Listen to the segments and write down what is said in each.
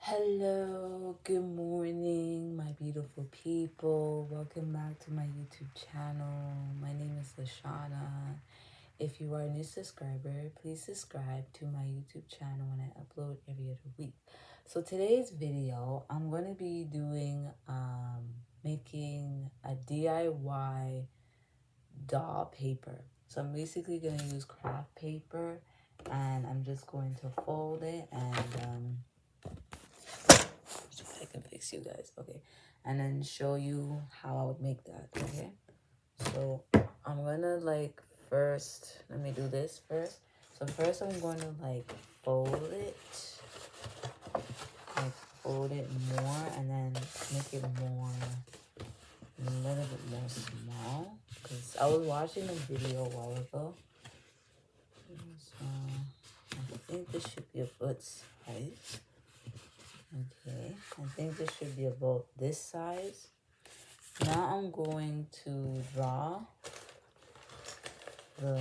Hello, good morning, my beautiful people. Welcome back to my YouTube channel. My name is Lashana. If you are a new subscriber, please subscribe to my YouTube channel when I upload every other week. So today's video, I'm going to be doing, making a DIY doll paper. So I'm basically going to use craft paper and I'm just going to fold it and, I can fix you guys, okay, and then show you how I would make that. Okay, so I'm gonna first, let me do this first. So first I'm going to fold it, fold it more, and then make it more, a little bit more small, because I was watching a video a while ago. So I think this should be a good size. Okay, I think this should be about this size. Now I'm going to draw the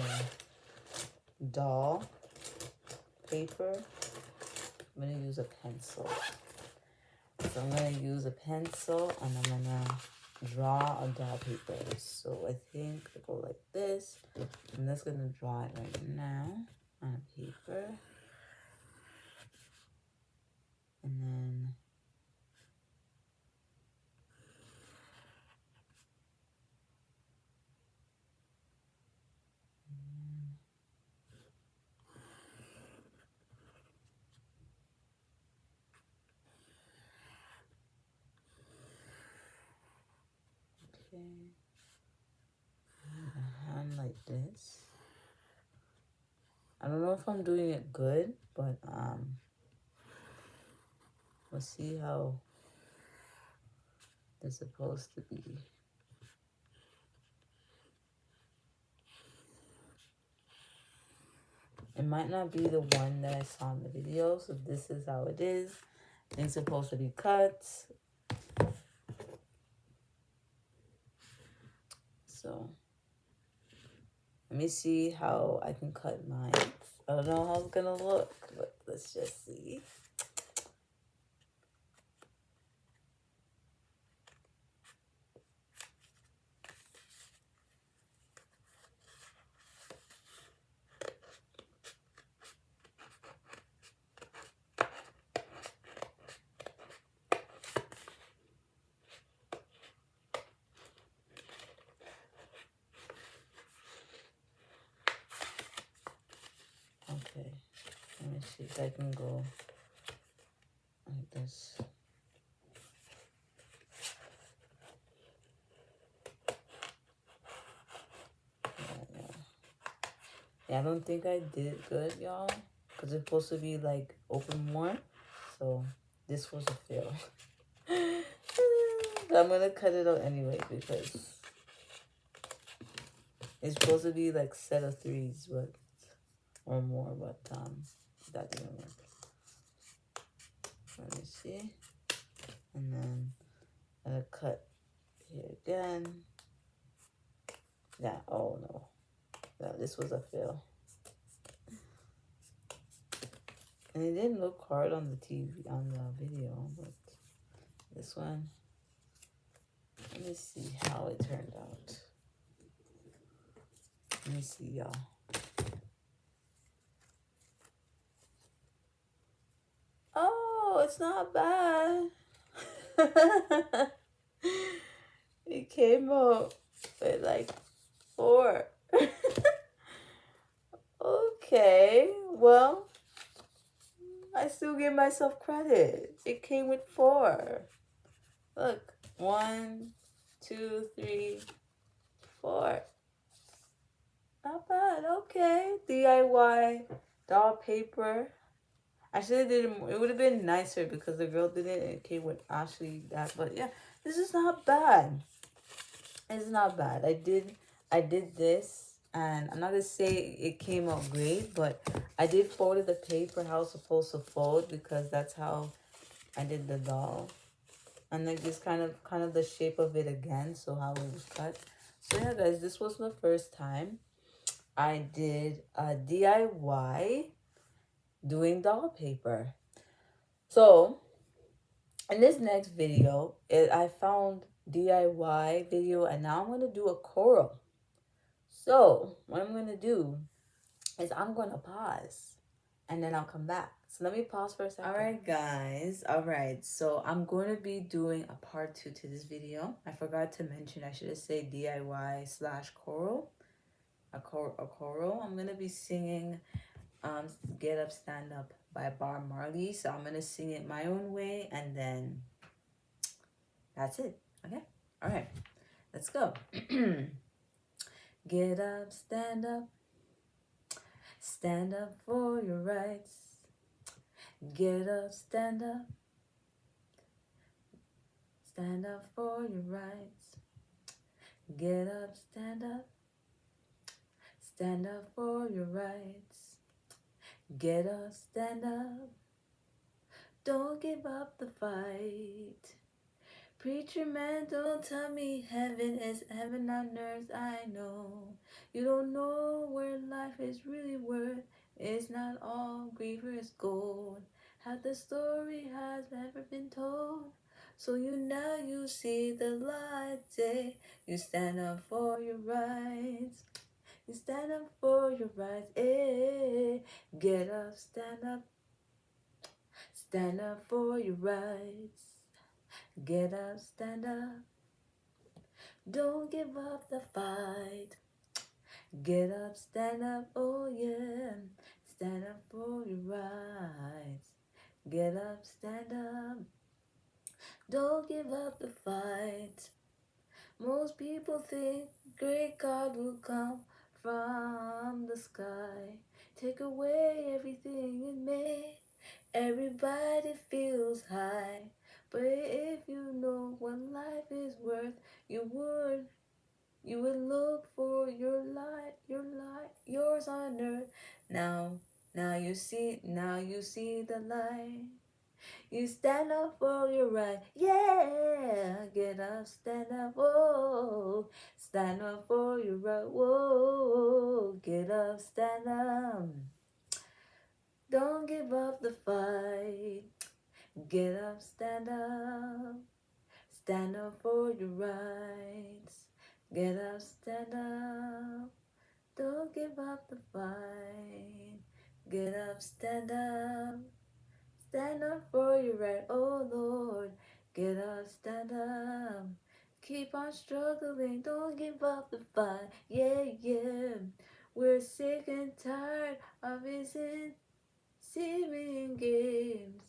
doll paper. I'm going to use a pencil. So I'm going to use a pencil and I'm going to draw a doll paper. So I think I go like this. I'm just going to draw it right now on a paper. And then okay, a hand like this. I don't know if I'm doing it good, but we'll see how it's supposed to be. It might not be the one that I saw in the video, so this is how it is. It's supposed to be cut. So let me see how I can cut mine. I don't know how it's gonna look, but let's just see. Okay, let me see if I can go like this. Yeah, I don't think I did it good, y'all, because it's supposed to be open more. So this was a fail. But I'm gonna cut it out anyway because it's supposed to be set of threes, but or more, but that didn't work. Let me see. And then I'm gonna cut here again. Yeah, oh no. Yeah, this was a fail. And it didn't look hard on the TV, on the video, but this one, let me see how it turned out. Let me see, y'all. Oh, it's not bad. It came out with 4. Okay, well, I still give myself credit. It came with 4. Look, 1, 2, 3, 4. Not bad. Okay, DIY doll paper. I should have did it more. It would have been nicer because the girl did it and it came with actually that. But yeah, this is not bad. It's not bad. I did this, and I'm not gonna say it came out great, but I did fold the paper how it's supposed to fold because that's how I did the doll. And just kind of the shape of it again, so how it was cut. So yeah, guys, this was the first time I did a DIY doing doll paper. So in this next video, I found DIY video, and now I'm going to do a choral. So what I'm going to do is I'm going to pause and then I'll come back. So let me pause for a second. Alright guys, alright, so I'm going to be doing a part 2 to this video. I forgot to mention, I should have said DIY/choral. A choral. I'm going to be singing Get Up, Stand Up by Marley. So I'm going to sing it my own way, and then that's it. Okay? Alright, let's go. Get up, stand up. Stand up for your rights. Get up, stand up. Stand up for your rights. Get up, stand up. Stand up for your rights. Get up, stand up. Don't give up the fight. Preacher man, don't tell me heaven is heaven on earth. I know you don't know where life is really worth. It's not all grievous gold. How the story has never been told. So now you see the light day. You stand up for your rights. You stand up for your rights. Eh. Get up, stand up. Stand up for your rights. Get up, stand up. Don't give up the fight. Get up, stand up, oh yeah. Stand up for your rights. Get up, stand up. Don't give up the fight. Most people think great God will come from the sky. Take away everything it made. Everybody feels high. But if you know what life is worth, you would look for yours on earth. Now you see the light. You stand up for your right, yeah. Get up, stand up, whoa. Stand up for your right, whoa. Get up, stand up. Don't give up the fight. Get up, stand up. Stand up for your rights. Get up, stand up. Don't give up the fight. Get up, stand up. Stand up for your right, oh Lord. Get up, stand up. Keep on struggling, don't give up the fight. Yeah, yeah. We're sick and tired of his seeming games.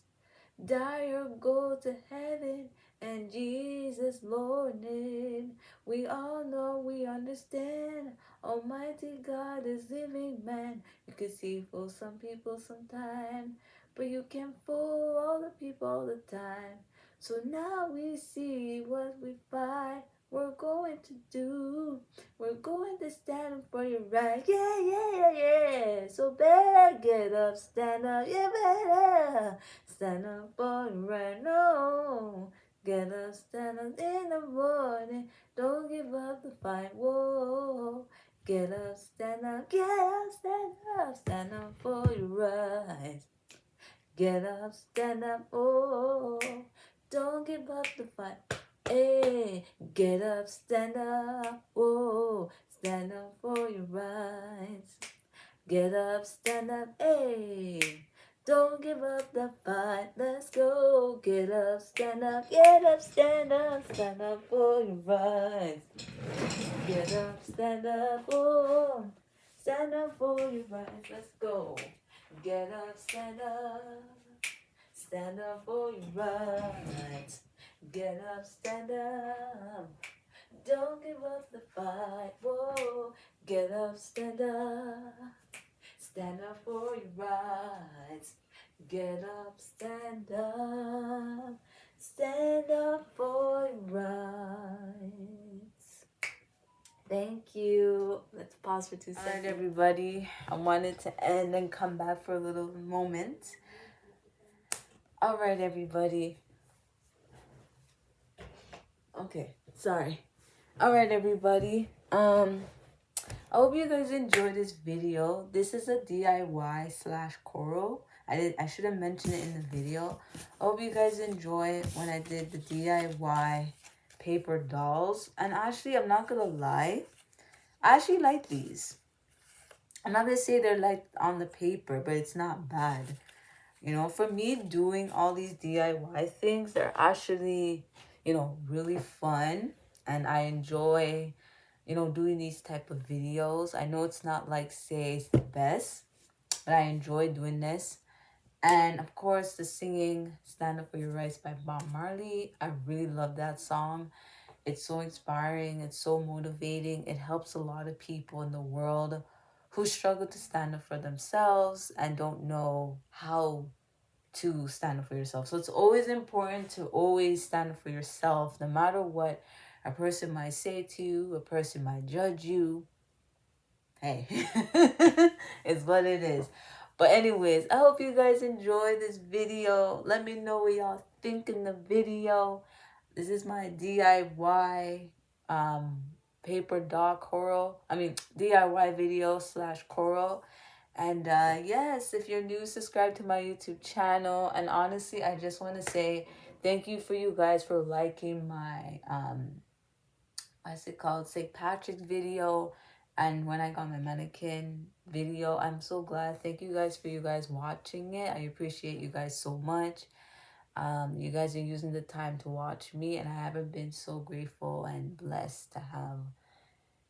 Die or go to heaven and Jesus Lord name. We all know, we understand. Almighty God is living man. You can see fool some people sometime, but you can't fool all the people all the time. So now we see what we fight. We're going to do. We're going to stand up for your right. Yeah, yeah, yeah, yeah. So better get up, stand up. Yeah, better. Stand up for your right, no. Get up, stand up in the morning. Don't give up the fight, whoa. Get up, stand up, stand up for your right. Get up, stand up, oh. Don't give up the fight, hey. Get up, stand up, oh. Stand up for your rights. Get up, stand up, hey. Don't give up the fight, let's go. Get up, stand up, stand up for your rights. Get up, stand up, oh. Stand up for your rights, let's go. Get up, stand up for your rights. Get up, stand up. Don't give up the fight, whoa. Get up, stand up. Stand up for your rights. Get up, stand up. Stand up for your rights. Thank you. Let's pause for 2 seconds. Alright, everybody. I wanted to end and come back for a little moment. Alright, everybody. Okay, sorry. Alright, everybody. I hope you guys enjoyed this video. This is a DIY/choral. I should have mentioned it in the video. I hope you guys enjoy when I did the DIY paper dolls. And actually, I'm not gonna lie, I actually like these. I'm not gonna say they're like on the paper, but it's not bad. You know, for me, doing all these DIY things, they're actually, you know, really fun. And I enjoy, you know, doing these type of videos. I know it's not like, say, it's the best, but I enjoy doing this. And of course, the singing Stand Up For Your Rights by Bob Marley. I really love that song. It's so inspiring. It's so motivating. It helps a lot of people in the world who struggle to stand up for themselves and don't know how to stand up for yourself. So it's always important to always stand up for yourself, no matter what a person might say to you, a person might judge you. Hey, it's what it is. But anyways, I hope you guys enjoy this video. Let me know what y'all think in the video. This is my DIY paper doll coral. I mean DIY video / coral. And yes, if you're new, subscribe to my YouTube channel. And honestly, I just want to say thank you for you guys for liking my what's it called, St. Patrick's video, and when I got my mannequin video. I'm so glad. Thank you guys for you guys watching it. I appreciate you guys so much. You guys are using the time to watch me, and I haven't been so grateful and blessed to have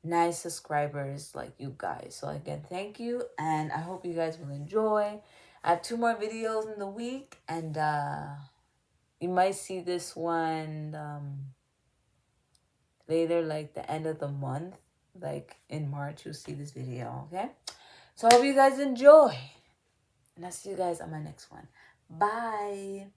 nice subscribers like you guys. So again, thank you, and I hope you guys will enjoy. I have 2 more videos in the week, and you might see this one later, like the end of the month, like in March. You'll see this video. Okay, so I hope you guys enjoy, and I'll see you guys on my next one. Bye.